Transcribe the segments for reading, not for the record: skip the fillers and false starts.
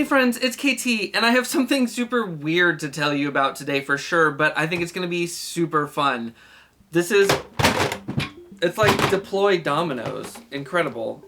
Hey friends, it's KT, and I have something super weird to tell you about today for sure, but I think it's gonna be super fun. It's like Deploy dominoes. Incredible.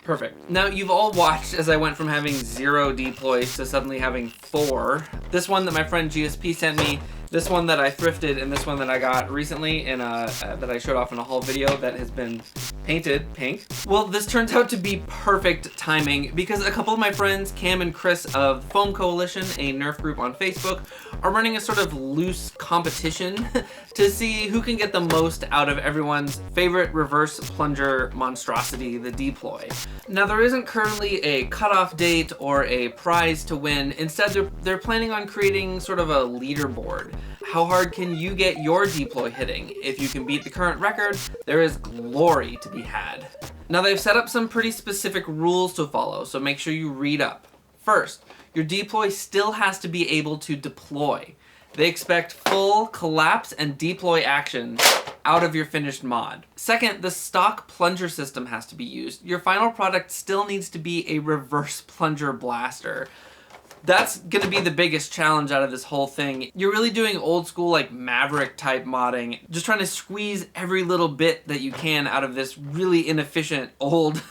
Perfect. Now, you've all watched as I went from having 0 deploys to suddenly having 4. This one that my friend GSP sent me, this one that I thrifted, and this one that I got recently in that I showed off in a haul video that has been painted pink. Well, this turns out to be perfect timing because a couple of my friends, Cam and Chris of Foam Coalition, a Nerf group on Facebook, are running a sort of loose competition to see who can get the most out of everyone's favorite reverse plunger monstrosity, the Deploy. Now, there isn't currently a cutoff date or a prize to win. Instead, they're planning on creating sort of a leaderboard. How hard can you get your Deploy hitting? If you can beat the current record, there is glory to be had. Now, they've set up some pretty specific rules to follow, so make sure you read up. First, your Deploy still has to be able to deploy. They expect full collapse and deploy action out of your finished mod. Second, the stock plunger system has to be used. Your final product still needs to be a reverse plunger blaster. That's gonna be the biggest challenge out of this whole thing. You're really doing old school, like Maverick type modding, just trying to squeeze every little bit that you can out of this really inefficient old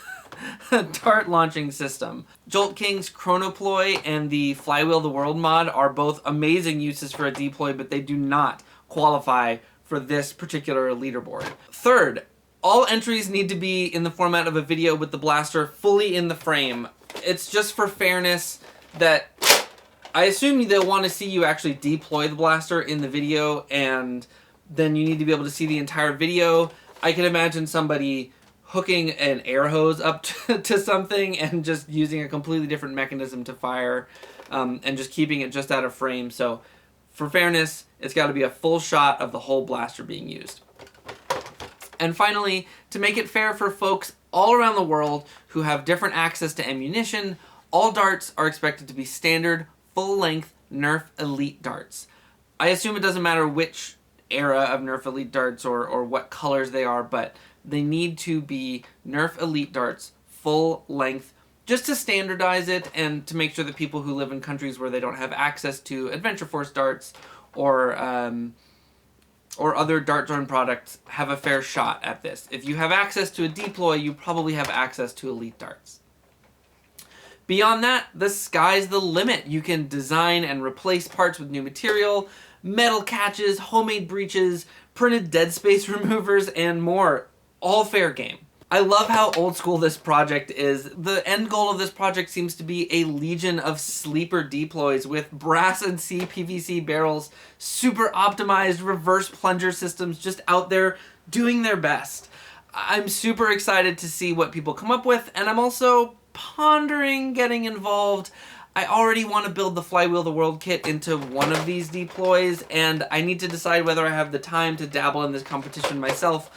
dart launching system. Jolt King's Chronoploy and the Flywheel the World mod are both amazing uses for a deploy, but they do not qualify for this particular leaderboard. Third, all entries need to be in the format of a video with the blaster fully in the frame. It's just for fairness that I assume they'll want to see you actually deploy the blaster in the video, and then you need to be able to see the entire video. I can imagine somebody hooking an air hose up to something and just using a completely different mechanism to fire, and just keeping it just out of frame. So for fairness, it's got to be a full shot of the whole blaster being used. And finally, to make it fair for folks all around the world who have different access to ammunition, all darts are expected to be standard, full-length Nerf Elite darts. I assume it doesn't matter which era of Nerf Elite darts or what colors they are, but they need to be Nerf Elite darts, full length, just to standardize it and to make sure that people who live in countries where they don't have access to Adventure Force darts or other dart drone products have a fair shot at this. If you have access to a Deploy, you probably have access to Elite darts. Beyond that, the sky's the limit. You can design and replace parts with new material, metal catches, homemade breeches, printed dead space removers, and more. All fair game. I love how old school this project is. The end goal of this project seems to be a legion of sleeper deploys with brass and CPVC barrels, super optimized reverse plunger systems just out there doing their best. I'm super excited to see what people come up with, and I'm also pondering getting involved. I already want to build the Flywheel the World kit into one of these deploys, and I need to decide whether I have the time to dabble in this competition myself.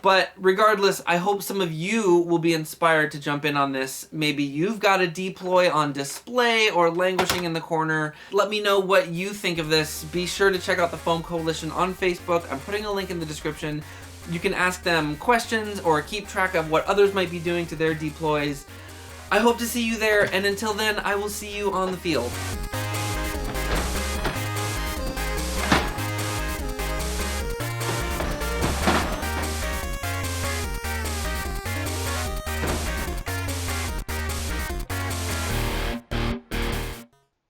But regardless, I hope some of you will be inspired to jump in on this. Maybe you've got a Deploy on display or languishing in the corner. Let me know what you think of this. Be sure to check out the Foam Coalition on Facebook. I'm putting a link in the description. You can ask them questions or keep track of what others might be doing to their deploys. I hope to see you there, and until then, I will see you on the field.